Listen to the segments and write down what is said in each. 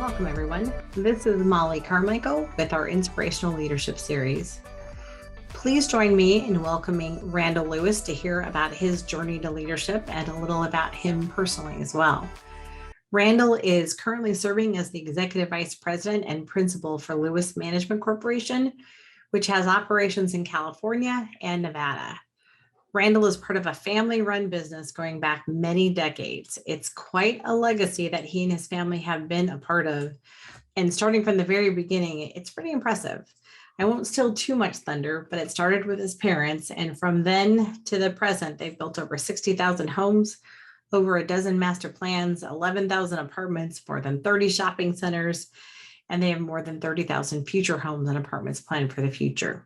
welcome everyone. This is Mollie Carmichael with our Inspirational Leadership series. Please join me in welcoming Randall Lewis to hear about his journey to leadership and a little about him personally as well. Randall is currently serving as the Executive Vice President and Principal for Lewis Management Corporation, which has operations in California and Nevada. Randall is part of a family-run business going back many decades. It's quite a legacy that he and his family have been a part of. And starting from the very beginning, it's pretty impressive. I won't steal too much thunder, but it started with his parents. And from then to the present, they've built over 60,000 homes, over a dozen master plans, 11,000 apartments, more than 30 shopping centers, and they have more than 30,000 future homes and apartments planned for the future.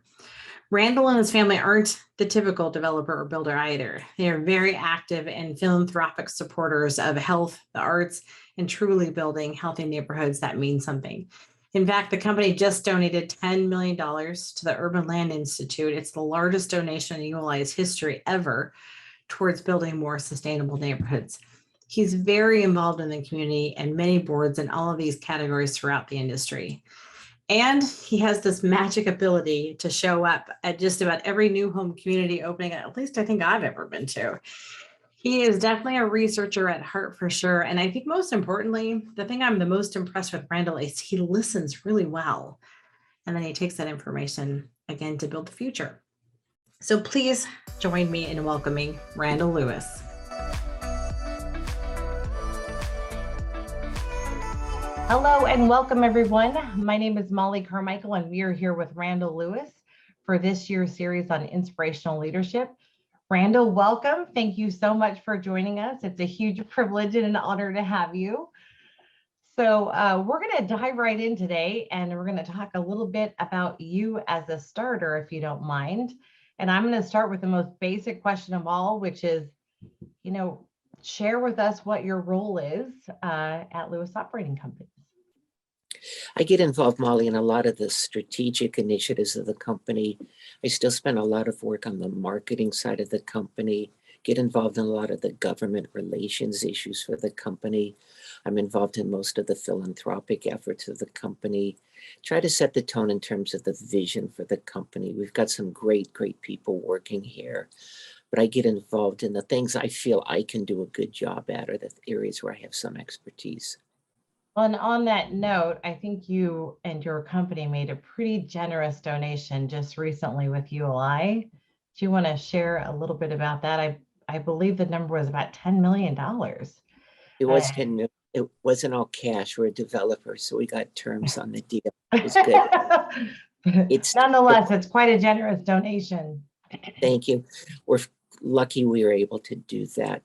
Randall and his family aren't the typical developer or builder either. They are very active and philanthropic supporters of health, the arts, and truly building healthy neighborhoods that mean something. In fact, the company just donated $10 million to the Urban Land Institute. It's the largest donation in ULI's history ever towards building more sustainable neighborhoods. He's very involved in the community and many boards in all of these categories throughout the industry. And he has this magic ability to show up at just about every new home community opening, at least I think I've ever been to. He is definitely a researcher at heart for sure. And I think most importantly, the thing I'm the most impressed with Randall is he listens really well. And then he takes that information again to build the future. So please join me in welcoming Randall Lewis. Hello and welcome everyone. My name is Mollie Carmichael and we are here with Randall Lewis for this year's series on inspirational leadership. Randall, welcome. Thank you so much for joining us. It's a huge privilege and an honor to have you. So we're going to dive right in today and we're going to talk a little bit about you as a starter, if you don't mind. And I'm going to start with the most basic question of all, which is, share with us what your role is at Lewis Operating Company. I get involved, Mollie, in a lot of the strategic initiatives of the company. I still spend a lot of work on the marketing side of the company, get involved in a lot of the government relations issues for the company. I'm involved in most of the philanthropic efforts of the company, try to set the tone in terms of the vision for the company. We've got some great people working here, but I get involved in the things I feel I can do a good job at, or the areas where I have some expertise. And on that note, I think you and your company made a pretty generous donation just recently with ULI. Do you want to share a little bit about that? I believe the number was about $10 million. It was 10 million. It wasn't all cash. We're a developer, so we got terms on the deal. It was good. Nonetheless, it's quite a generous donation. Thank you. We're lucky we were able to do that.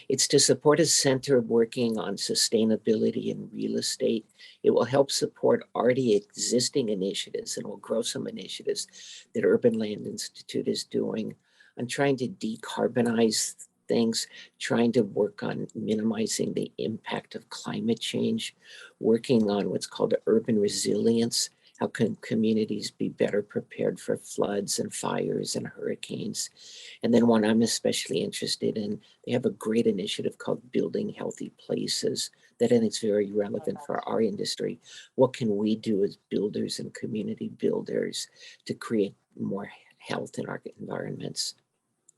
It's to support a center working on sustainability in real estate. It will help support already existing initiatives and will grow some initiatives that Urban Land Institute is doing on trying to decarbonize things, trying to work on minimizing the impact of climate change, working on what's called urban resilience. How can communities be better prepared for floods and fires and hurricanes? And then one I'm especially interested in, they have a great initiative called Building Healthy Places that I think is very relevant for our industry. What can we do as builders and community builders to create more health in our environments?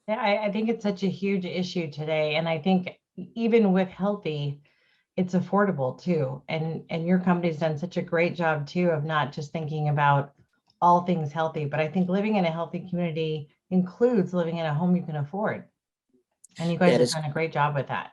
Yeah, I think it's such a huge issue today. And I think even with healthy, it's affordable too. And your company's done such a great job too of not just thinking about all things healthy, but I think living in a healthy community includes living in a home you can afford. And you guys have done a great job with that.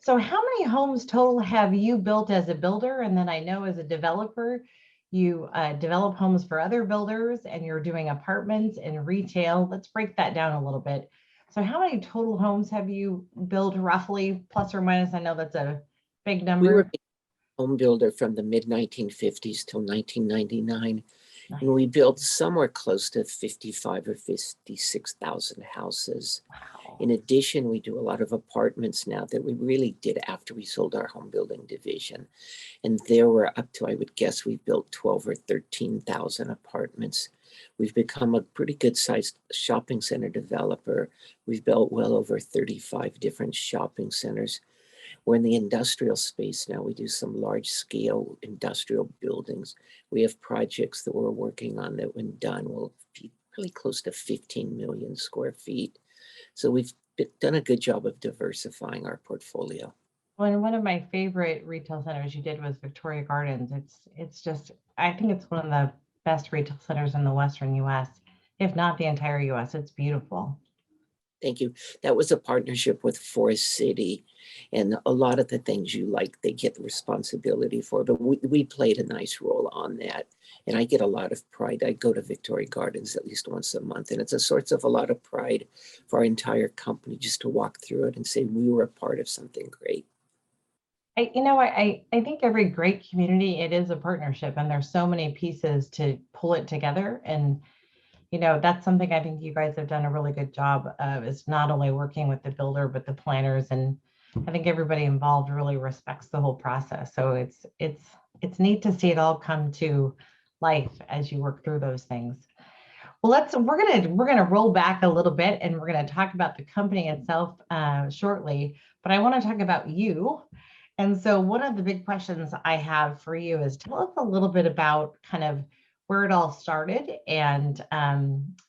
So how many homes total have you built as a builder? And then I know as a developer, you develop homes for other builders and you're doing apartments and retail. Let's break that down a little bit. So how many total homes have you built roughly, plus or minus? I know that's a big number. We were a home builder from the mid-1950s till 1999. Nice. And we built somewhere close to 55 or 56,000 houses. Wow. In addition, we do a lot of apartments now that we really did after we sold our home building division. And there were up to, I would guess, we built 12 or 13,000 apartments. We've become a pretty good sized shopping center developer. We've built well over 35 different shopping centers. We're in the industrial space now. We do some large scale industrial buildings. We have projects that we're working on that when done will be really close to 15 million square feet. So we've done a good job of diversifying our portfolio. Well, and one of my favorite retail centers you did was Victoria Gardens. It's just, I think it's one of the best retail centers in the Western US, if not the entire US. It's beautiful. Thank you. That was a partnership with Forest City, and a lot of the things you like, they get the responsibility for, but we played a nice role on that. And I get a lot of pride. I go to Victoria Gardens at least once a month, and it's a source of a lot of pride for our entire company just to walk through it and say we were a part of something great. I think every great community, it is a partnership, and there's so many pieces to pull it together. And that's something I think you guys have done a really good job of, is not only working with the builder, but the planners. And I think everybody involved really respects the whole process. So it's neat to see it all come to life as you work through those things. Well, we're gonna roll back a little bit, and we're gonna talk about the company itself shortly. But I want to talk about you. And so one of the big questions I have for you is, tell us a little bit about kind of where it all started, and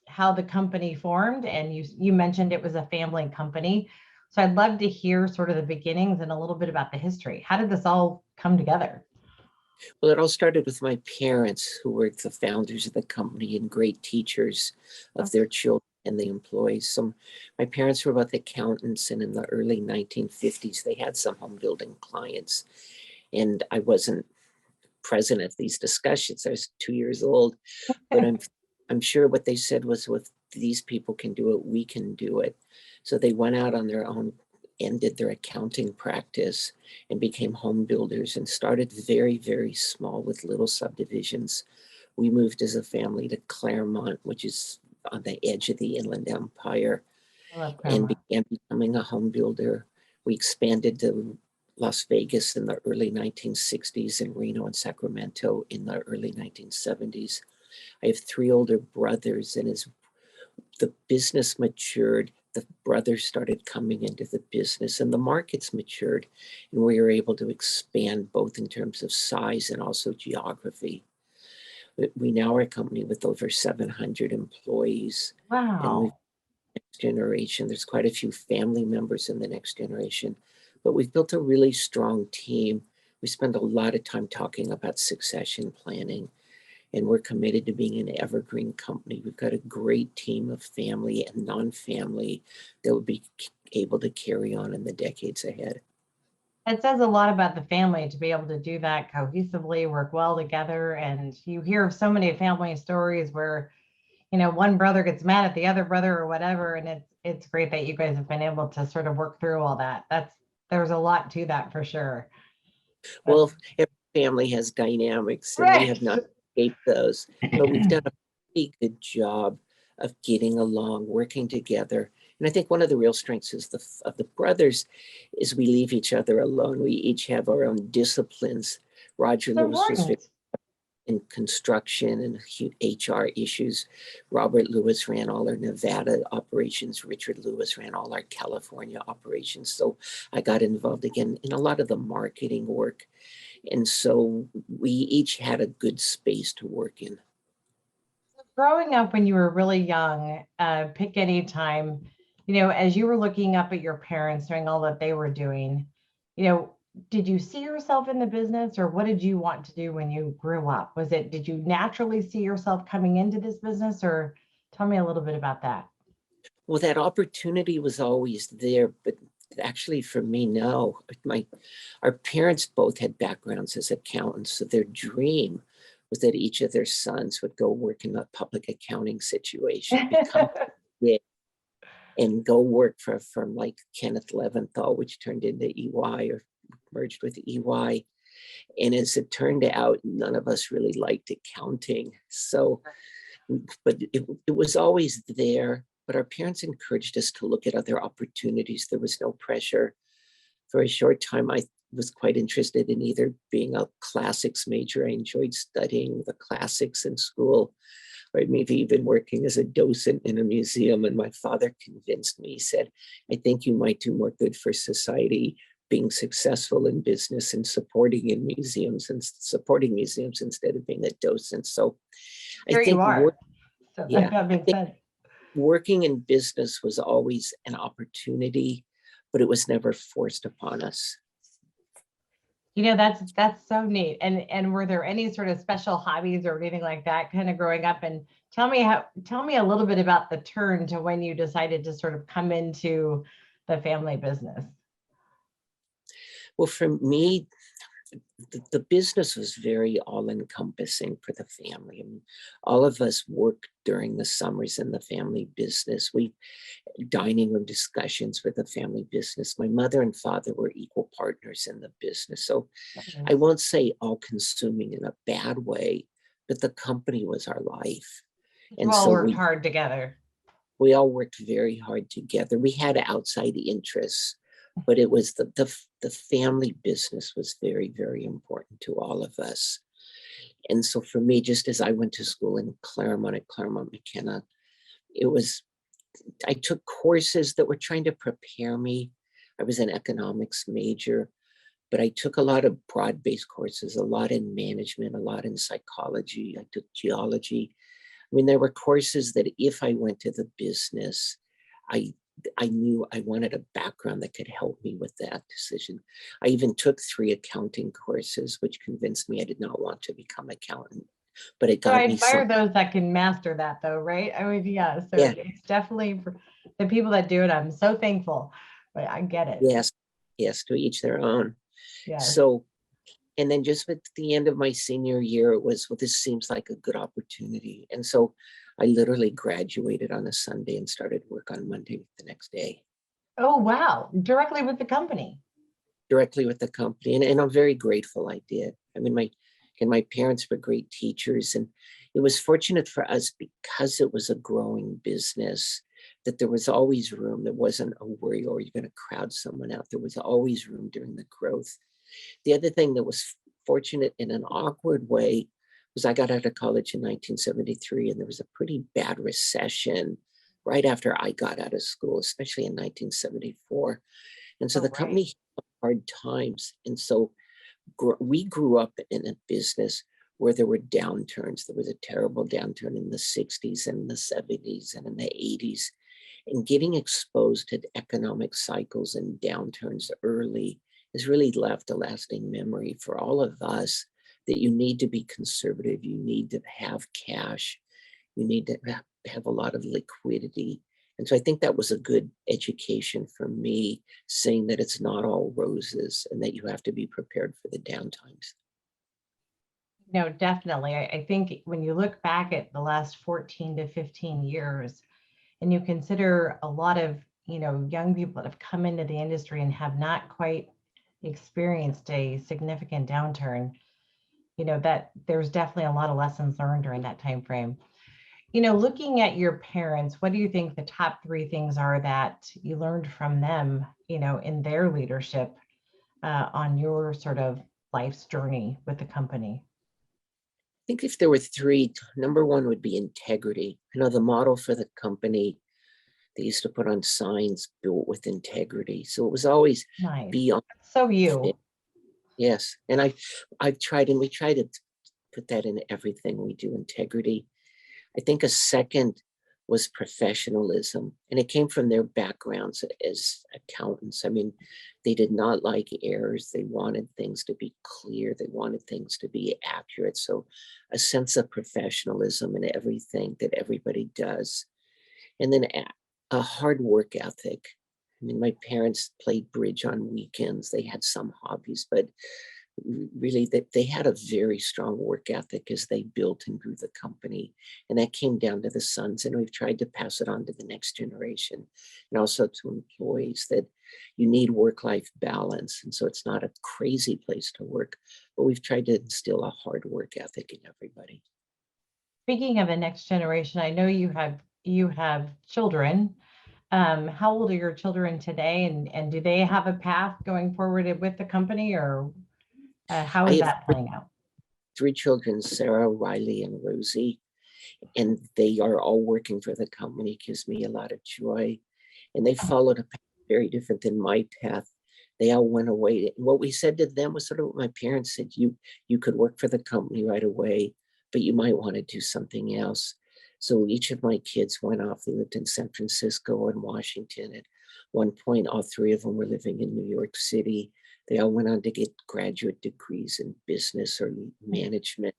how the company formed. And you mentioned it was a family company. So I'd love to hear sort of the beginnings and a little bit about the history. How did this all come together? Well, it all started with my parents, who were the founders of the company and great teachers of their children and the employees. So my parents were both accountants, and in the early 1950s, they had some home building clients. And I wasn't present at these discussions. I was 2 years old, but I'm sure what they said was, "If these people can do it, we can do it." So they went out on their own and did their accounting practice and became home builders, and started very, very small with little subdivisions. We moved as a family to Claremont, which is on the edge of the Inland Empire, I love and grandma. began becoming a home builder. We expanded to Las Vegas in the early 1960s, and Reno and Sacramento in the early 1970s. I have three older brothers, and as the business matured, the brothers started coming into the business, and the markets matured, and we were able to expand both in terms of size and also geography. We now are a company with over 700 employees, and we've Wow. next generation. There's quite a few family members in the next generation, but we've built a really strong team. We spend a lot of time talking about succession planning, and we're committed to being an evergreen company. We've got a great team of family and non-family that will be able to carry on in the decades ahead. It says a lot about the family to be able to do that cohesively, work well together. And you hear of so many family stories where, one brother gets mad at the other brother or whatever. And it's great that you guys have been able to sort of work through all that. There's a lot to that for sure. That's Well, every family has dynamics, and we right. have not escaped those, but we've done a pretty good job of getting along, working together. And I think one of the real strengths is of the brothers is we leave each other alone. We each have our own disciplines. Roger It's Lewis was very important. in construction and HR issues. Robert Lewis ran all our Nevada operations. Richard Lewis ran all our California operations. So I got involved again in a lot of the marketing work. And so we each had a good space to work in. Growing up when you were really young, pick any time, as you were looking up at your parents doing all that they were doing, you know, did you see yourself in the business, or what did you want to do when you grew up? Did you naturally see yourself coming into this business, or tell me a little bit about that? Well, that opportunity was always there, but actually for me, no. Our parents both had backgrounds as accountants, so their dream was that each of their sons would go work in a public accounting situation, become big, and go work for a firm like Kenneth Leventhal, which turned into EY or merged with EY. And as it turned out, none of us really liked accounting. So, but it was always there. But our parents encouraged us to look at other opportunities. There was no pressure. For a short time, I was quite interested in either being a classics major. I enjoyed studying the classics in school, or maybe even working as a docent in a museum. And my father convinced me, he said, "I think you might do more good for society being successful in business and supporting museums instead of being a docent. So I Here you think are. So yeah, that makes sense. working in business was always an opportunity, but it was never forced upon us. That's so neat. And were there any sort of special hobbies or anything like that kind of growing up? And tell me a little bit about the turn to when you decided to sort of come into the family business. Well, for me, the business was very all-encompassing for the family. I mean, all of us worked during the summers in the family business. We dining room discussions with the family business. My mother and father were equal partners in the business. So I won't say all-consuming in a bad way, but the company was our life. You all worked hard together. We all worked very hard together. We had outside interests, but it was the family business was very, very important to all of us. And so for me, just as I went to school in Claremont at Claremont McKenna, I took courses that were trying to prepare me. I was an economics major, but I took a lot of broad-based courses, a lot in management, a lot in psychology. I took geology. I mean, there were courses that if I went to the business, I knew I wanted a background that could help me with that decision. I even took 3 accounting courses, which convinced me I did not want to become an accountant. But it got me. I admire those that can master that, though, right? I mean, yeah. So yeah. It's definitely for the people that do it. I'm so thankful, but I get it. Yes, to each their own. Yes. So, and then just at the end of my senior year, it was, well, this seems like a good opportunity. And so I literally graduated on a Sunday and started work on Monday the next day. Oh, wow. Directly with the company. Directly with the company. And I'm very grateful I did. I mean, my parents were great teachers, and it was fortunate for us because it was a growing business that there was always room. There wasn't a worry, or you're going to crowd someone out. There was always room during the growth. The other thing that was fortunate in an awkward way was I got out of college in 1973, and there was a pretty bad recession right after I got out of school, especially in 1974. And so the company had hard times. And so we grew up in a business where there were downturns. There was a terrible downturn in the 60s and the 70s and in the 80s. And getting exposed to economic cycles and downturns early has really left a lasting memory for all of us, that you need to be conservative. You need to have cash. You need to have a lot of liquidity. And so I think that was a good education for me, saying that it's not all roses and that you have to be prepared for the downtimes. No, definitely. I think when you look back at the last 14 to 15 years, and you consider a lot of, young people that have come into the industry and have not quite experienced a significant downturn, that there's definitely a lot of lessons learned during that time frame. Looking at your parents, what do you think the top 3 things are that you learned from them, in their leadership on your sort of life's journey with the company? I think if there were 3, number 1 would be integrity. The model for the company, they used to put on signs, built with integrity. So it was always beyond. So you. Yes. And I've tried, and we try to put that in everything we do, integrity. I think a second was professionalism, and it came from their backgrounds as accountants. I mean, they did not like errors. They wanted things to be clear. They wanted things to be accurate. So a sense of professionalism in everything that everybody does. And then a hard work ethic. I mean, my parents played bridge on weekends. They had some hobbies, but really they had a very strong work ethic as they built and grew the company. And that came down to the sons. And we've tried to pass it on to the next generation, and also to employees, that you need work-life balance. And so it's not a crazy place to work, but we've tried to instill a hard work ethic in everybody. Speaking of the next generation, I know you have children. How old are your children today? And do they have a path going forward with the company, or how is that playing out? 3 children, Sarah, Riley, and Rosie, and they are all working for the company. It gives me a lot of joy. And they followed a path very different than my path. They all went away. And what we said to them was sort of what my parents said, you could work for the company right away, but you might want to do something else. So each of my kids went off. They lived in San Francisco and Washington. At one point, all three of them were living in New York City. They all went on to get graduate degrees in business or management.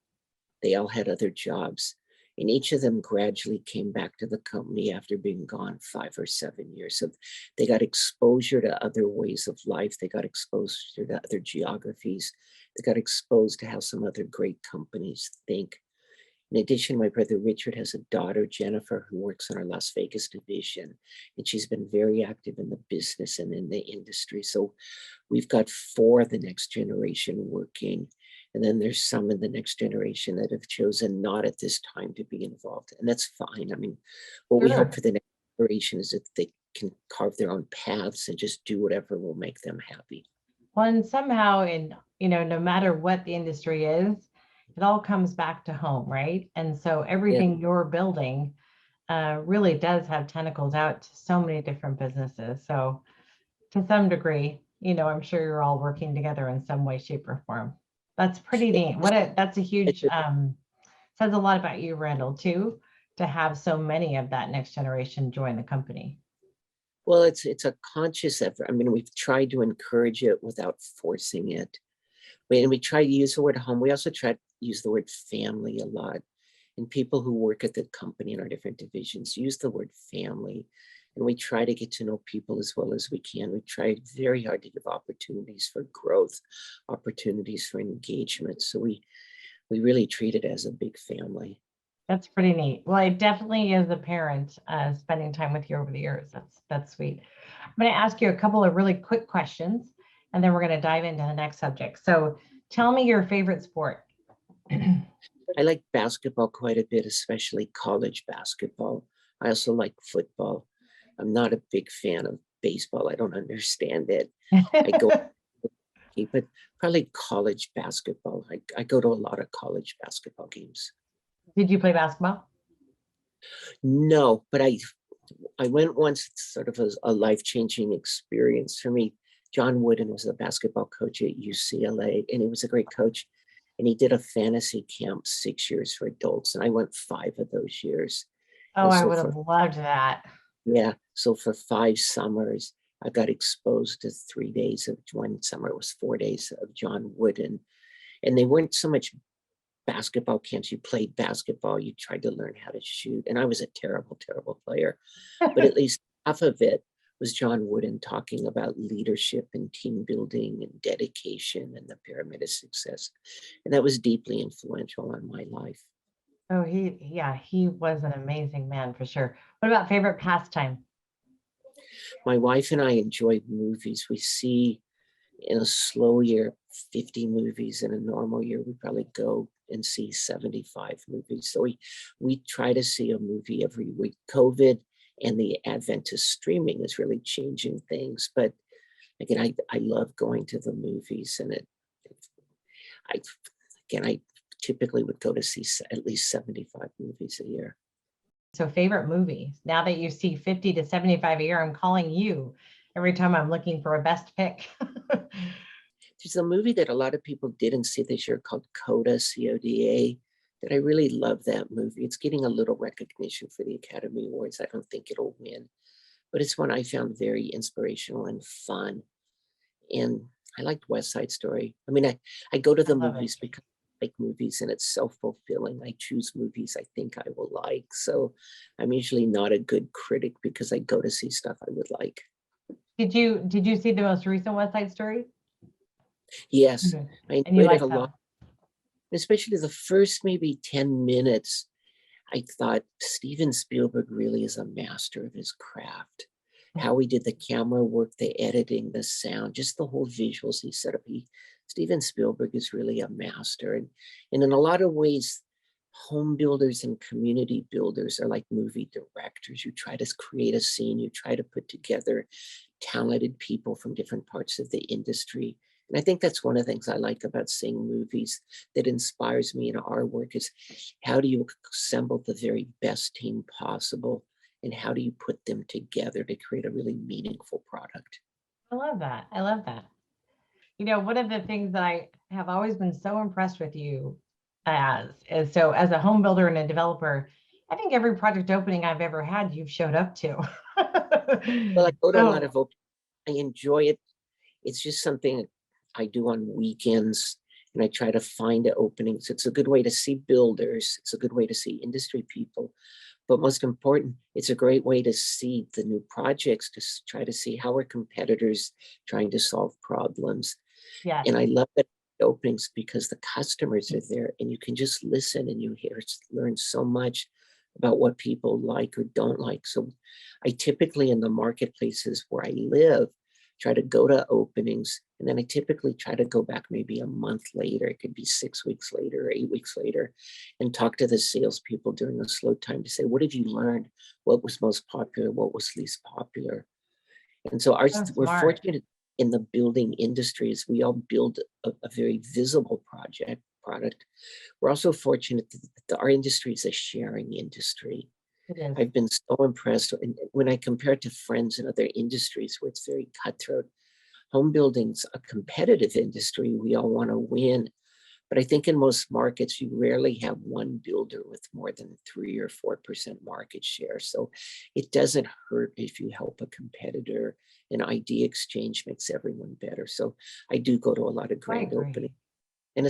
They all had other jobs. And each of them gradually came back to the company after being gone 5 or 7 years. So they got exposure to other ways of life. They got exposure to other geographies. They got exposed to how some other great companies think. In addition, my brother Richard has a daughter, Jennifer, who works in our Las Vegas division, and she's been very active in the business and in the industry. So we've got 4 of the next generation working. And then there's some in the next generation that have chosen not at this time to be involved. And that's fine. I mean, what we hope for the next generation is that they can carve their own paths and just do whatever will make them happy. Well, and somehow no matter what the industry is, it all comes back to home, right? And so everything you're building really does have tentacles out to so many different businesses. So to some degree, I'm sure you're all working together in some way, shape, or form. That's pretty neat. That's a huge, says a lot about you, Randall, too, to have so many of that next generation join the company. Well, it's a conscious effort. I mean, we've tried to encourage it without forcing it. And we try to use the word home. We also try to use the word family a lot. And people who work at the company in our different divisions use the word family. And we try to get to know people as well as we can. We try very hard to give opportunities for growth, opportunities for engagement. So we really treat it as a big family. That's pretty neat. Well, it definitely is a parent spending time with you over the years. That's sweet. I'm going to ask you a couple of really quick questions, and then we're going to dive into the next subject. So tell me your favorite sport. I like basketball quite a bit, especially college basketball. I also like football. I'm not a big fan of baseball. I don't understand it. I go keep it probably college basketball. I go to a lot of college basketball games. Did you play basketball? No, but I went once. It's sort of a life-changing experience for me. John Wooden was a basketball coach at UCLA, and he was a great coach. And he did a fantasy camp 6 years for adults, and I went 5 of those years. Oh, I would have loved that. Yeah. So for 5 summers, I got exposed to 3 days of one summer. It was 4 days of John Wooden. And they weren't so much basketball camps. You played basketball, you tried to learn how to shoot. And I was a terrible, terrible player. But at least half of it was John Wooden talking about leadership and team building and dedication and the pyramid of success. And that was deeply influential on my life. Oh, he was an amazing man for sure. What about favorite pastime? My wife and I enjoy movies. We see in a slow year 50 movies. In a normal year, we probably go and see 75 movies. So we try to see a movie every week. COVID and the advent of streaming is really changing things. But again, I love going to the movies, and I typically would go to see at least 75 movies a year. So favorite movie. Now that you see 50 to 75 a year, I'm calling you every time I'm looking for a best pick. There's a movie that a lot of people didn't see this year called Coda, C-O-D-A, that I really love that movie. It's getting a little recognition for the Academy Awards. I don't think it'll win, but it's one I found very inspirational and fun. And I liked West Side Story. I mean, I go to the movies because I like movies, and it's self-fulfilling. I choose movies I think I will like. So I'm usually not a good critic because I go to see stuff I would like. Did you see the most recent West Side Story? Yes, I enjoyed it a lot. Especially the first maybe 10 minutes, I thought Steven Spielberg really is a master of his craft. How he did the camera work, the editing, the sound, just the whole visuals he set up. Steven Spielberg is really a master. And in a lot of ways, home builders and community builders are like movie directors. You try to create a scene, you try to put together talented people from different parts of the industry. And I think that's one of the things I like about seeing movies that inspires me in our work is how do you assemble the very best team possible, and how do you put them together to create a really meaningful product? I love that. I love that. One of the things that I have always been so impressed with you as a home builder and a developer, I think every project opening I've ever had, you've showed up to. Well, I go to a lot So, of I enjoy it. It's just something I do on weekends, and I try to find the openings. It's a good way to see builders. It's a good way to see industry people. But most important, it's a great way to see the new projects, to try to see how are competitors trying to solve problems. yes. And I love the openings because the customers are there and you can just listen and you learn so much about what people like or don't like. So I typically, in the marketplaces where I live, try to go to openings, and then I typically try to go back maybe a month later. It could be 6 weeks later, 8 weeks later, and talk to the salespeople during a slow time to say, what have you learned? What was most popular? What was least popular? And so So we're smart. fortunate in the building industries. We all build a very visible product. We're also fortunate that our industry is a sharing industry. It is. I've been so impressed. And when I compare it to friends in other industries where it's very cutthroat, home building's a competitive industry. We all want to win. But I think in most markets, you rarely have one builder with more than 3 or 4% market share. So it doesn't hurt if you help a competitor. An idea exchange makes everyone better. So I do go to a lot of grand agree. openings. And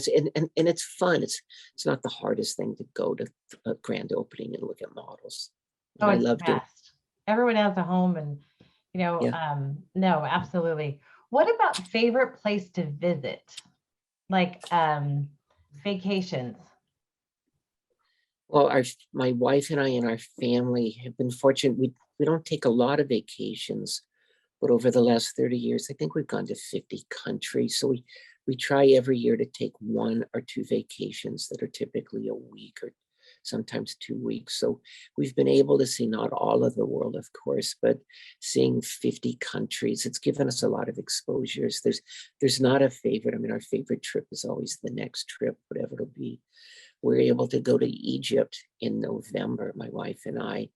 it's fun. It's not the hardest thing to go to a grand opening and look at models. Oh, And I it's the love doing. best. Everyone has a home and, Yeah. no, absolutely. What about favorite place to visit? Like vacations. Well, my wife and I and our family have been fortunate. We don't take a lot of vacations, but over the last 30 years, I think we've gone to 50 countries. So we try every year to take 1 or 2 vacations that are typically a week or sometimes 2 weeks. So we've been able to see not all of the world, of course, but seeing 50 countries. It's given us a lot of exposures. There's not a favorite. I mean, our favorite trip is always the next trip, whatever it'll be. We were able to go to Egypt in November. My wife and I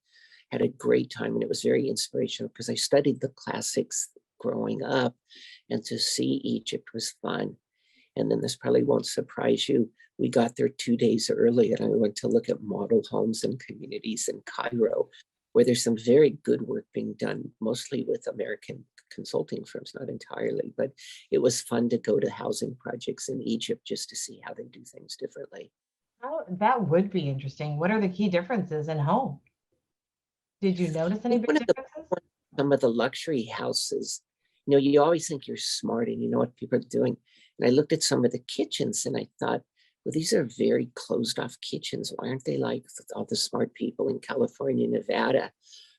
had a great time, and it was very inspirational because I studied the classics growing up, and to see Egypt was fun. And then this probably won't surprise you. We got there 2 days early, and I went to look at model homes and communities in Cairo, where there's some very good work being done, mostly with American consulting firms, not entirely, but it was fun to go to housing projects in Egypt just to see how they do things differently. Oh, that would be interesting. What are the key differences in home? Did you notice I any think big one of the differences? some of the luxury houses, you always think you're smart and you know what people are doing. And I looked at some of the kitchens and I thought, well, these are very closed off kitchens. Why aren't they like all the smart people in California, Nevada?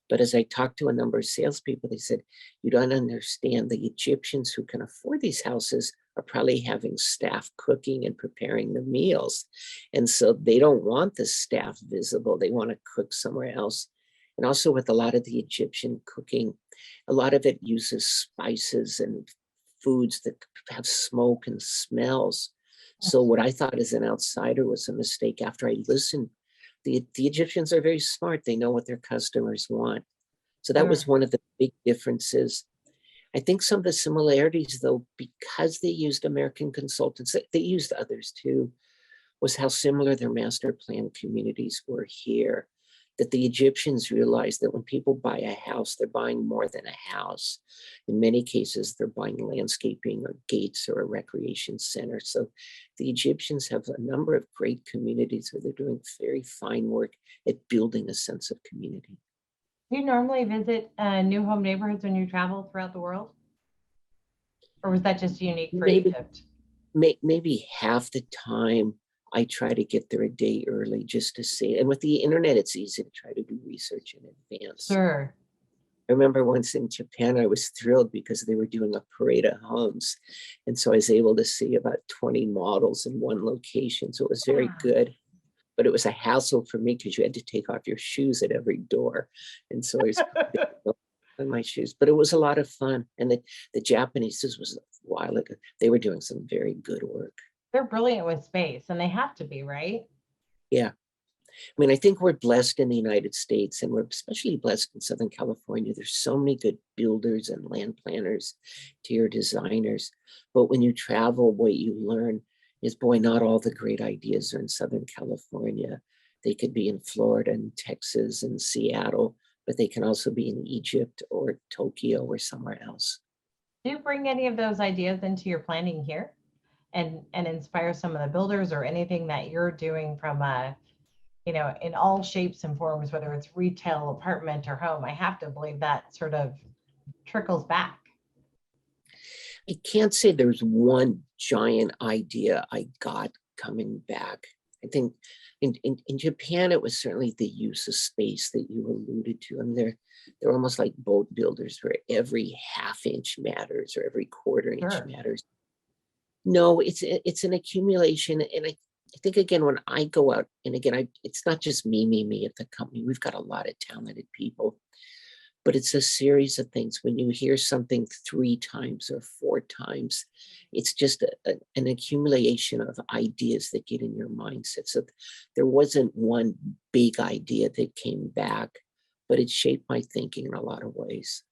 But as I talked to a number of salespeople, they said, you don't understand. The Egyptians who can afford these houses are probably having staff cooking and preparing the meals. And so they don't want the staff visible. They want to cook somewhere else. And also with a lot of the Egyptian cooking, a lot of it uses spices and foods that have smoke and smells. So what I thought as an outsider was a mistake. After I listened, the Egyptians are very smart. They know what their customers want. So that was Sure. one of the big differences. I think some of the similarities, though, because they used American consultants, they used others too, was how similar their master plan communities were here. That the Egyptians realized that when people buy a house, they're buying more than a house. In many cases, they're buying landscaping or gates or a recreation center. So the Egyptians have a number of great communities where they're doing very fine work at building a sense of community. Do you normally visit new home neighborhoods when you travel throughout the world? Or was that just unique for Maybe Egypt? maybe half the time I try to get there a day early just to see. And with the internet, it's easy to try to do research in advance. Sure. I remember once in Japan, I was thrilled because they were doing a parade of homes. And so I was able to see about 20 models in one location. So it was very Ah, good. But it was a hassle for me because you had to take off your shoes at every door. And so I was on my shoes, but it was a lot of fun. And the Japanese, this was a while ago, they were doing some very good work. they're brilliant with space and they have to be, right? Yeah. I mean, I think we're blessed in the United States, and we're especially blessed in Southern California. There's so many good builders and land planners, interior designers. But when you travel, what you learn is, boy, not all the great ideas are in Southern California. They could be in Florida and Texas and Seattle, but they can also be in Egypt or Tokyo or somewhere else. Do you bring any of those ideas into your planning here and inspire some of the builders or anything that you're doing from a, in all shapes and forms, whether it's retail, apartment, or home? I have to believe that sort of trickles back. I can't say there's one giant idea I got coming back. I think in Japan, it was certainly the use of space that you alluded to. I mean, they're almost like boat builders where every half-inch matters or every quarter-inch Sure. matters. No, it's an accumulation. And I think, again, when I go out, and again, it's not just me at the company. We've got a lot of talented people. But it's a series of things. When you hear something 3 times or 4 times, it's just an accumulation of ideas that get in your mindset. So there wasn't one big idea that came back, but it shaped my thinking in a lot of ways.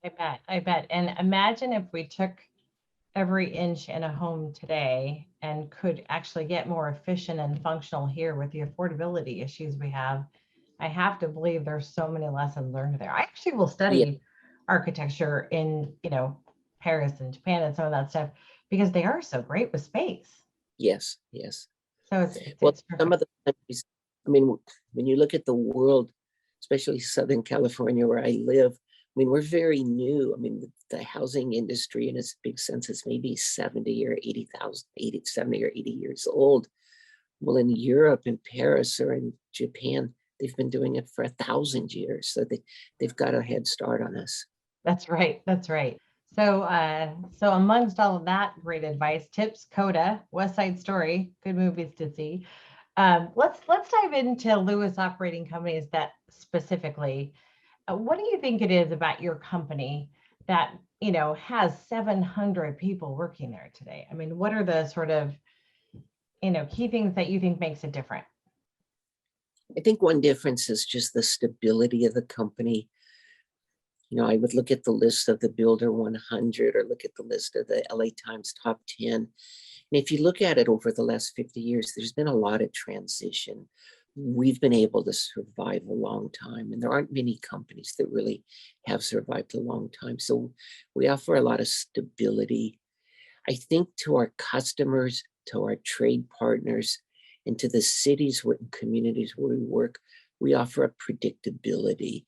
I bet. And imagine if we took every inch in a home today and could actually get more efficient and functional here with the affordability issues we have. I have to believe there's so many lessons learned there. I actually will study architecture in, Paris and Japan and some of that stuff because they are so great with space. Yes. So Well, some of the countries, I mean, when you look at the world, especially Southern California where I live, I mean, we're very new. I mean, the housing industry in its big sense is maybe 70 or 80 years old. Well, in Europe, in Paris or in Japan, they've been doing it for 1,000 years. So they've got a head start on us. That's right. So amongst all of that great advice, tips, Coda, West Side Story, good movies to see. Let's dive into Lewis Operating Companies that specifically. What do you think it is about your company that, has 700 people working there today? I mean, what are the sort of, key things that you think makes it different? I think one difference is just the stability of the company. I would look at the list of the Builder 100 or look at the list of the LA Times Top 10. And if you look at it over the last 50 years, there's been a lot of transition. We've been able to survive a long time, and there aren't many companies that really have survived a long time. So we offer a lot of stability. I think to our customers, to our trade partners, and to the cities and communities where we work, we offer a predictability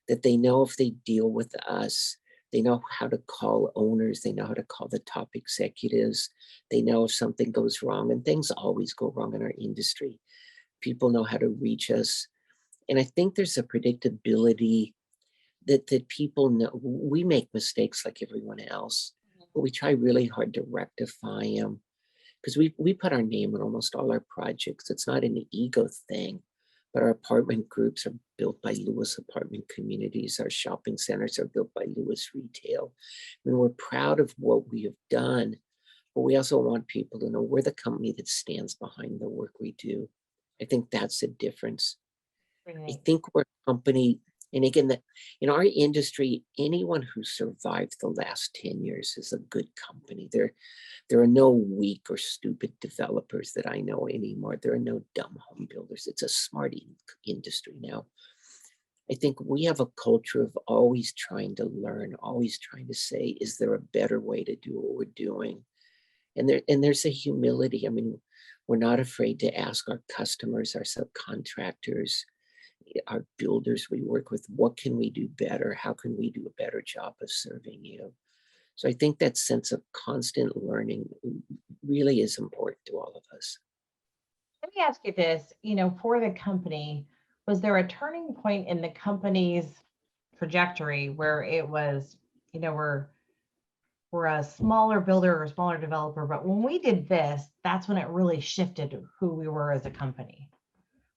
that they know if they deal with us, they know how to call owners, they know how to call the top executives, they know if something goes wrong, and things always go wrong in our industry. People know how to reach us. And I think there's a predictability that people know. We make mistakes like everyone else, but we try really hard to rectify them because we put our name on almost all our projects. It's not an ego thing, but our apartment groups are built by Lewis Apartment Communities. Our shopping centers are built by Lewis Retail. I mean, we're proud of what we have done, but we also want people to know we're the company that stands behind the work we do. I think that's the difference. Right. I think we're a company, and again, that in our industry, anyone who survived the last 10 years is a good company. There are no weak or stupid developers that I know anymore. There are no dumb home builders. It's a smart industry now. I think we have a culture of always trying to learn, always trying to say, is there a better way to do what we're doing? And there's a humility. I mean, we're not afraid to ask our customers, our subcontractors, our builders we work with, what can we do better? How can we do a better job of serving you? So I think that sense of constant learning really is important to all of us. Let me ask you this, for the company, was there a turning point in the company's trajectory where it was, we're a smaller builder or smaller developer, but when we did this, that's when it really shifted who we were as a company?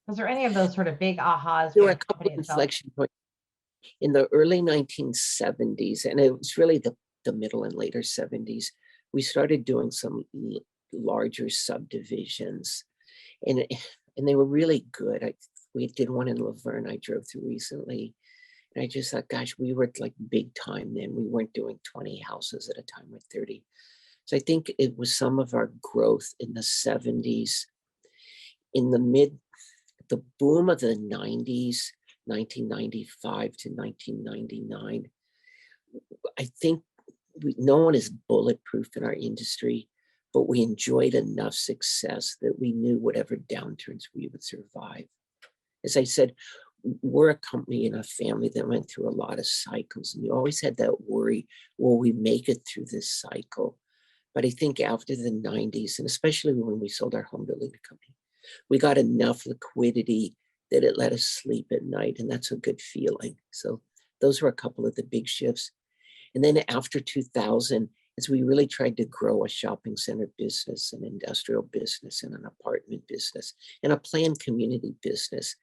Was there any of those sort of big ahas? There were a couple of inflection points in the early 1970s, and it was really the middle and later 70s. We started doing some larger subdivisions, and they were really good. we did one in Laverne I drove through recently. And I just thought, gosh, we were like big time then. We weren't doing 20 houses at a time with 30. So I think it was some of our growth in the 70s, in the boom of the 90s, 1995 to 1999. I think no one is bulletproof in our industry, but we enjoyed enough success that we knew whatever downturns we would survive. As I said, we're a company and a family that went through a lot of cycles, and you always had that worry, will we make it through this cycle? But I think after the 90s, and especially when we sold our home building company, we got enough liquidity that it let us sleep at night, and that's a good feeling. So those were a couple of the big shifts. And then after 2000, as we really tried to grow a shopping center business, an industrial business, and an apartment business, and a planned community business,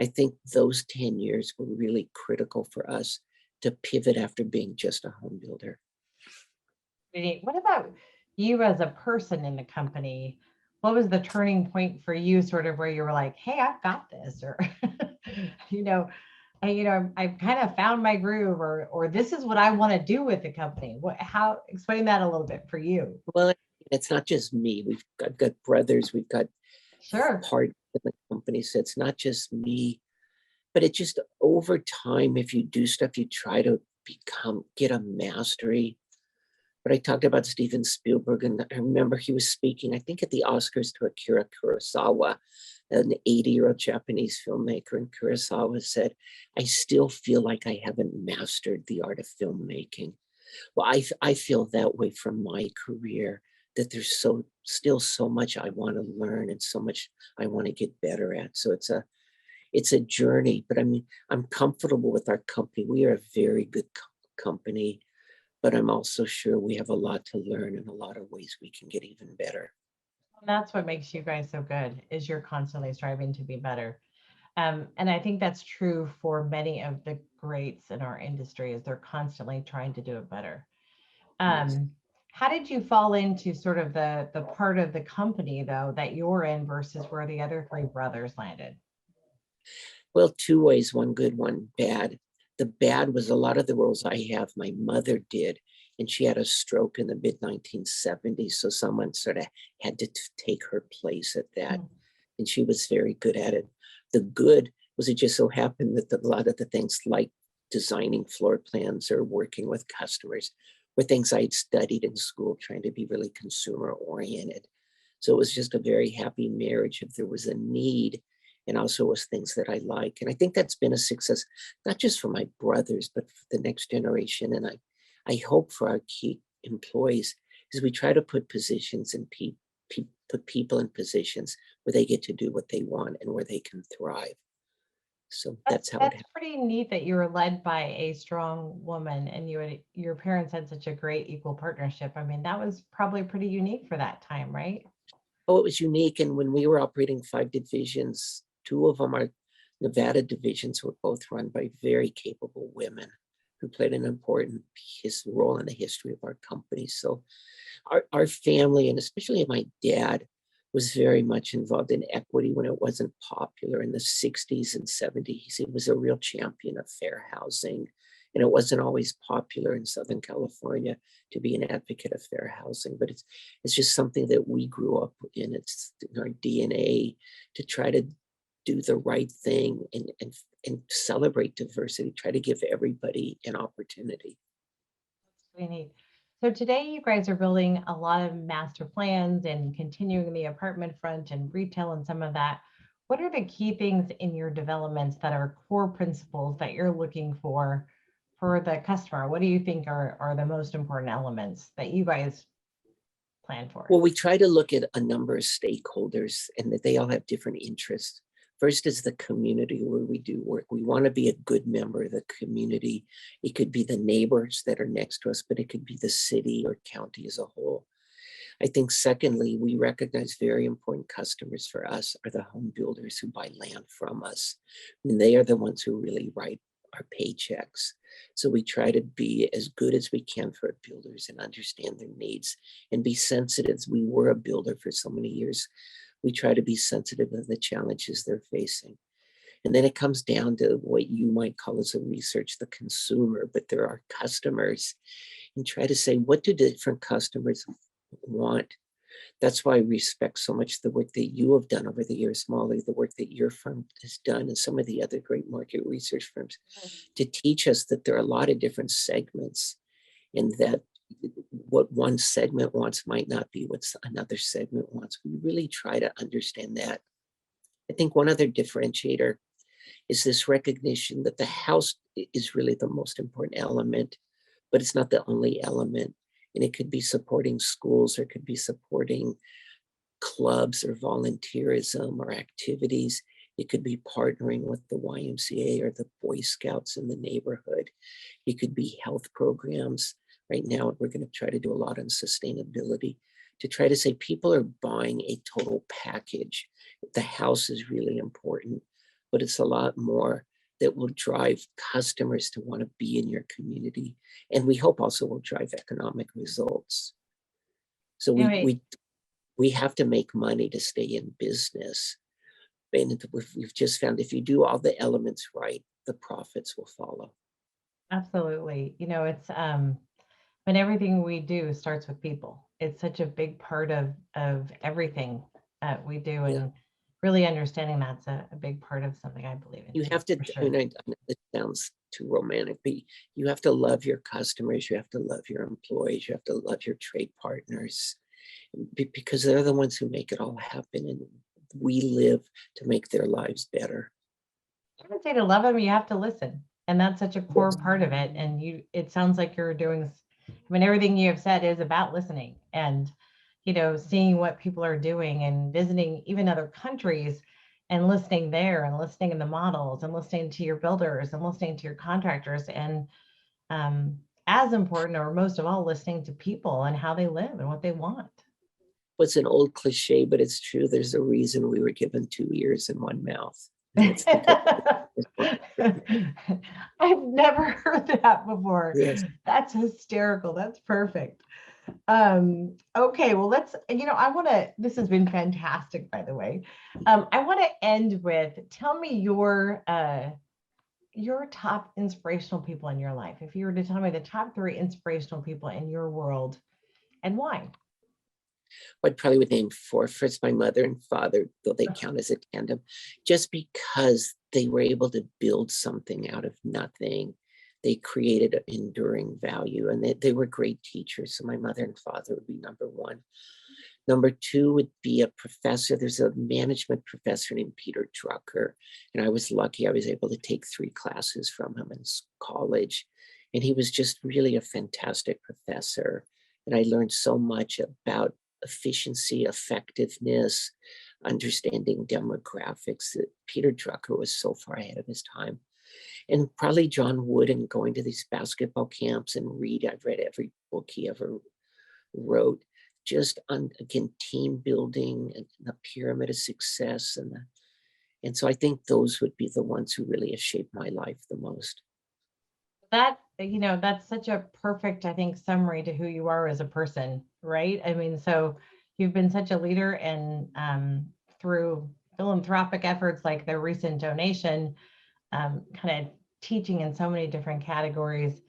I think those 10 years were really critical for us to pivot after being just a home builder. What about you as a person in the company? What was the turning point for you, sort of where you were like, hey, I've got this, or, I've kind of found my groove, or this is what I want to do with the company. Explain that a little bit for you. Well, it's not just me. I've got brothers, we've got Sure. part of the company, so it's not just me. But it just, over time, if you do stuff, you try to get a mastery. But I talked about Steven Spielberg, and I remember he was speaking, I think at the Oscars, to Akira Kurosawa, an 80-year-old Japanese filmmaker. And Kurosawa said, I still feel like I haven't mastered the art of filmmaking. Well, I feel that way from my career, that there's still so much I want to learn and so much I want to get better at. So it's a journey, but I mean, I'm comfortable with our company. We are a very good company, but I'm also sure we have a lot to learn and a lot of ways we can get even better. That's what makes you guys so good, is you're constantly striving to be better. And I think that's true for many of the greats in our industry, is they're constantly trying to do it better. Yes. How did you fall into sort of the part of the company, though, that you're in versus where the other three brothers landed? Well, two ways, one good, one bad. The bad was a lot of the roles I have, my mother did, and she had a stroke in the mid 1970s. So someone sort of had to take her place at that. And she was very good at it. The good was, it just so happened that a lot of the things like designing floor plans or working with customers were things I'd studied in school, trying to be really consumer oriented. So it was just a very happy marriage. If there was a need, and also was things that I like. And I think that's been a success, not just for my brothers, but for the next generation. And I hope for our key employees, is we try to put positions and put people in positions where they get to do what they want and where they can thrive. So that's how it happens. That's pretty neat that you were led by a strong woman, and your parents had such a great equal partnership. I mean, that was probably pretty unique for that time, right? Oh, it was unique. And when we were operating 5 divisions, 2 of them, our Nevada divisions, were both run by very capable women who played an important role in the history of our company. So our family, and especially my dad, was very much involved in equity when it wasn't popular in the 60s and 70s. He was a real champion of fair housing. And it wasn't always popular in Southern California to be an advocate of fair housing, but it's just something that we grew up in. It's in our DNA to try to do the right thing and celebrate diversity, try to give everybody an opportunity. That's pretty neat. So today you guys are building a lot of master plans and continuing the apartment front and retail and some of that. What are the key things in your developments that are core principles that you're looking for the customer? What do you think are the most important elements that you guys plan for? Well, we try to look at a number of stakeholders, and that they all have different interests. First is the community where we do work. We want to be a good member of the community. It could be the neighbors that are next to us, but it could be the city or county as a whole. I think secondly, we recognize very important customers for us are the home builders who buy land from us. And they are the ones who really write our paychecks. So we try to be as good as we can for our builders and understand their needs and be sensitive. We were a builder for so many years. We try to be sensitive of the challenges they're facing. And then it comes down to what you might call as a research, the consumer, but there are customers, and try to say, what do different customers want? That's why I respect so much the work that you have done over the years, Mollie, the work that your firm has done, and some of the other great market research firms, to teach us that there are a lot of different segments, and that what one segment wants might not be what another segment wants. We really try to understand that. I think one other differentiator is this recognition that the house is really the most important element, but it's not the only element. And it could be supporting schools, or it could be supporting clubs or volunteerism or activities. It could be partnering with the YMCA or the Boy Scouts in the neighborhood. It could be health programs. Right now, we're going to try to do a lot on sustainability to try to say people are buying a total package. The house is really important, but it's a lot more that will drive customers to want to be in your community. And we hope also will drive economic results. So we have to make money to stay in business. And we've just found if you do all the elements right, the profits will follow. Absolutely. It's but everything we do starts with people. It's such a big part of everything that we do, and really understanding that's a big part of something I believe in. You have to, sure. and it sounds too romantic, but you have to love your customers, you have to love your employees, you have to love your trade partners, because they're the ones who make it all happen, and we live to make their lives better. I would say to love them, you have to listen. And that's such a core part of it. And it sounds like you're doing, everything you have said is about listening and, seeing what people are doing and visiting even other countries and listening there and listening in the models and listening to your builders and listening to your contractors. And as important, or most of all, listening to people and how they live and what they want. What's an old cliche, but it's true. There's a reason we were given 2 ears and 1 mouth. I've never heard that before. Yes. That's hysterical. That's perfect. Okay, well, this has been fantastic, by the way. I want to end with, tell me your top inspirational people in your life. If you were to tell me the top 3 inspirational people in your world and why. I probably would name 4. First, my mother and father, though they count as a tandem, just because they were able to build something out of nothing. They created an enduring value, and they were great teachers. So my mother and father would be number 1. Number 2 would be a professor. There's a management professor named Peter Drucker, and I was lucky. I was able to take 3 classes from him in college, and he was just really a fantastic professor. And I learned so much about efficiency, effectiveness, understanding demographics. That Peter Drucker was so far ahead of his time. And probably John Wood, and going to these basketball camps and I've read every book he ever wrote, just on, again, team building and the pyramid of success. And so I think those would be the ones who really have shaped my life the most. That's such a perfect, I think, summary to who you are as a person, right? So you've been such a leader, and through philanthropic efforts like the recent donation, kind of teaching in so many different categories.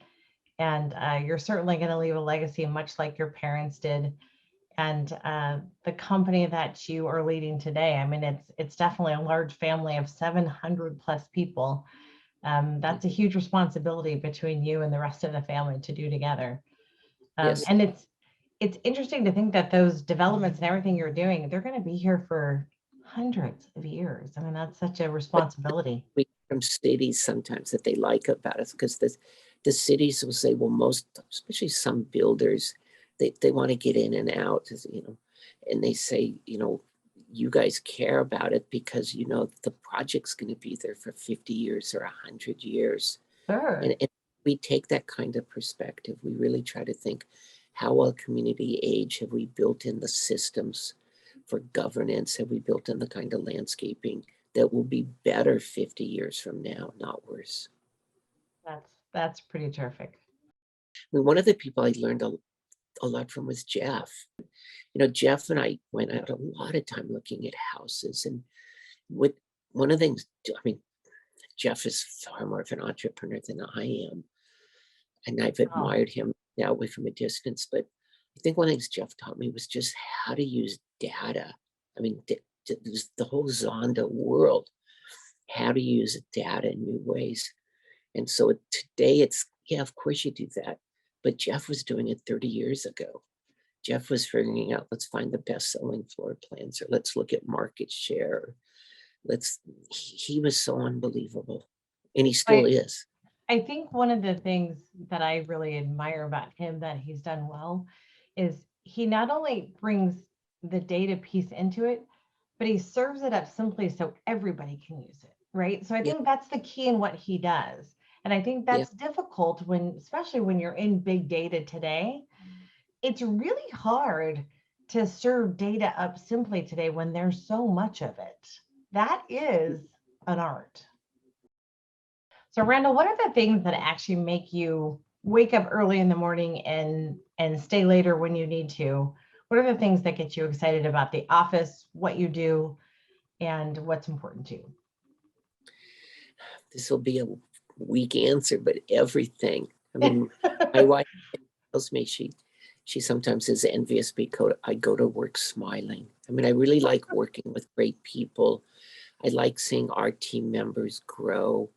And you're certainly going to leave a legacy, much like your parents did. And the company that you are leading today, it's definitely a large family of 700 plus people. That's a huge responsibility between you and the rest of the family to do together. Yes. And it's interesting to think that those developments and everything you're doing, they're going to be here for hundreds of years. That's such a responsibility. We from cities sometimes that they like about us, because the cities will say, well, most, especially some builders, they want to get in and out, and they say, you guys care about it because the project's going to be there for 50 years or 100 years. Sure. And we take that kind of perspective. We really try to think, how will a community age? Have we built in the systems for governance? Have we built in the kind of landscaping that will be better 50 years from now, not worse? That's pretty terrific. One of the people I learned a lot from was Jeff. Jeff and I went out a lot of time looking at houses, and one of the things, Jeff is far more of an entrepreneur than I am. And I've Oh, admired him now away from a distance. But I think one of the things Jeff taught me was just how to use data. I mean, the whole Zonda world, how to use data in new ways. And so today it's, yeah, of course you do that. But Jeff was doing it 30 years ago. Jeff was figuring out, let's find the best selling floor plans, or let's look at market share. He was so unbelievable. And he still is. I think one of the things that I really admire about him that he's done well is he not only brings the data piece into it, but he serves it up simply so everybody can use it, right? So I Yeah, think that's the key in what he does. And I think yeah, that's difficult when, especially when you're in big data today, it's really hard to serve data up simply today when there's so much of it. That is an art. So Randall, what are the things that actually make you wake up early in the morning and stay later when you need to? What are the things that get you excited about the office, what you do, and what's important to you? this will be a weak answer, but everything. I mean, my wife tells me she sometimes is envious because I go to work smiling. I mean, I really like working with great people. I like seeing our team members grow.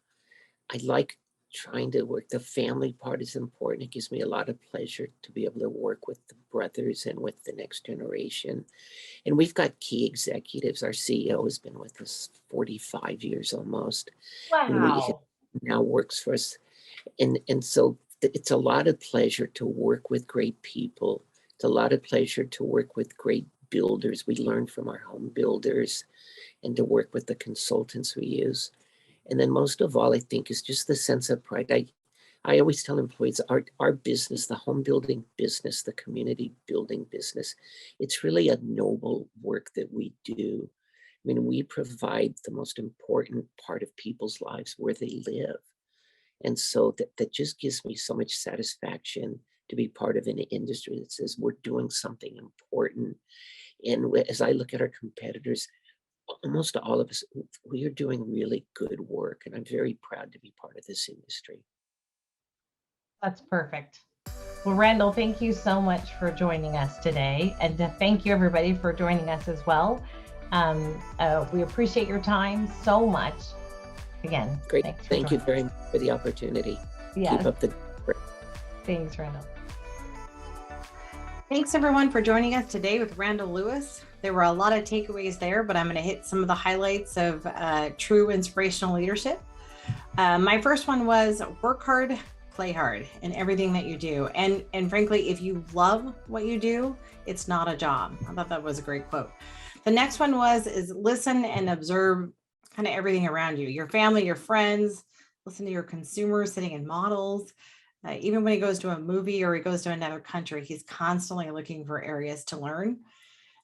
I like trying to work. The family part is important. It gives me a lot of pleasure to be able to work with the brothers and with the next generation. And we've got key executives. Our CEO has been with us 45 years almost. And we Wow. now works for us. And so it's a lot of pleasure to work with great people. It's a lot of pleasure to work with great builders. We learn from our home builders and to work with the consultants we use. And then most of all, I think, is just the sense of pride. I always tell employees our business, the home building business, the community building business, it's really a noble work that we do. I mean, we provide the most important part of people's lives where they live. And so that just gives me so much satisfaction to be part of an industry that says we're doing something important. And as I look at our competitors, almost all of us, we are doing really good work. And I'm very proud to be part of this industry. That's perfect. Well, Randall, thank you so much for joining us today. And thank you, everybody, for joining us as well. We appreciate your time so much. Again, Great. thanks for Thank you joining very us. much for the opportunity. Yes, Keep up the work. thanks, Randall. Thanks everyone for joining us today with Randall Lewis. There were a lot of takeaways there, but I'm going to hit some of the highlights of true inspirational leadership. My first one was work hard, play hard in everything that you do. And frankly, if you love what you do, it's not a job. I thought that was a great quote. The next one is listen and observe kind of everything around you, your family, your friends, listen to your consumers sitting in models. Even when he goes to a movie or he goes to another country, he's constantly looking for areas to learn.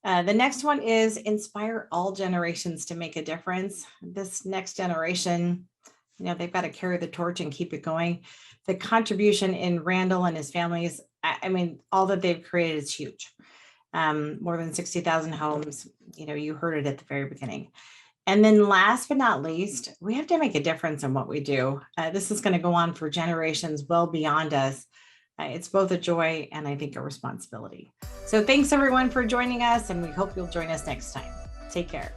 The next one is inspire all generations to make a difference. This next generation, they've got to carry the torch and keep it going. The contribution in Randall and his families, I mean, all that they've created is huge. More than 60,000 homes, you heard it at the very beginning. And then last but not least, we have to make a difference in what we do. This is going to go on for generations well beyond us. It's both a joy and I think a responsibility. So thanks everyone for joining us, and we hope you'll join us next time. Take care.